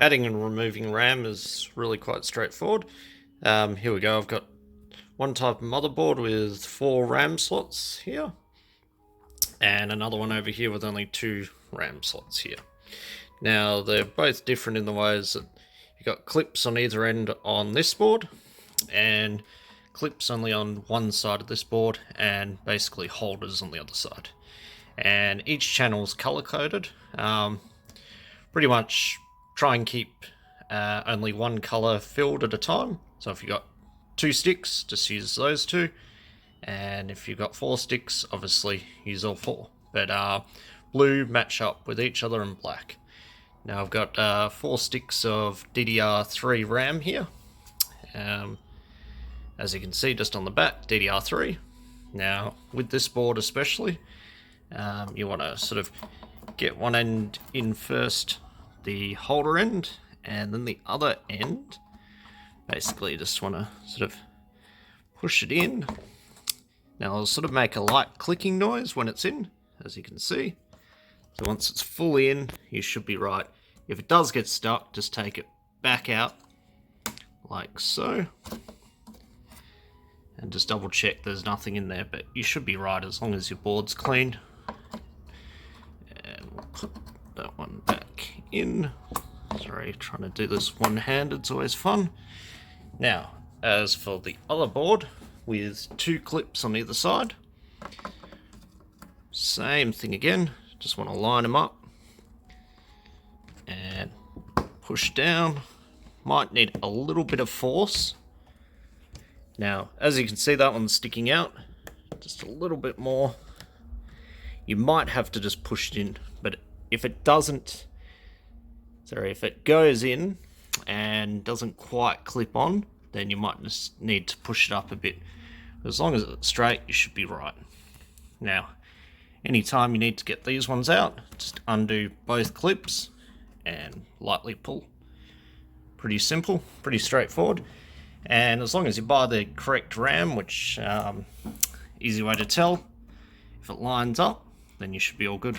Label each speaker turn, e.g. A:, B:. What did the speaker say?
A: Adding and removing RAM is really quite straightforward. Here we go, I've got one type of motherboard with 4 RAM slots here, and another one over here with only 2 RAM slots here. Now they're both different in the ways that you've got clips on either end on this board, and clips only on one side of this board, and basically holders on the other side. And each channel is color coded. Pretty much try and keep only one color filled at a time. So if you've got 2 sticks, just use those 2. And if you've got 4 sticks, obviously use all 4. But blue match up with each other and black. Now I've got 4 sticks of DDR3 RAM here. As you can see just on the back, DDR3. Now with this board especially, you want to sort of get one end in first, the holder end, and then the other end. Basically just want to sort of push it in. Now I'll sort of make a light clicking noise when it's in, as you can see. So once it's fully in, you should be right. If it does get stuck, just take it back out, like so. And just double check there's nothing in there, but you should be right as long as your board's clean. And we'll put that one back in. Sorry, trying to do this one-handed's always fun. Now, as for the other board, with 2 clips on either side, same thing again, just want to line them up and push down. Might need a little bit of force. Now, as you can see, that one's sticking out just a little bit more. You might have to just push it in, but if it doesn't, if it goes in and doesn't quite clip on, then you might just need to push it up a bit. As long as it's straight, you should be right. Now, anytime you need to get these ones out, just undo both clips and lightly pull. Pretty simple, pretty straightforward. And as long as you buy the correct RAM, which easy way to tell, if it lines up, then you should be all good.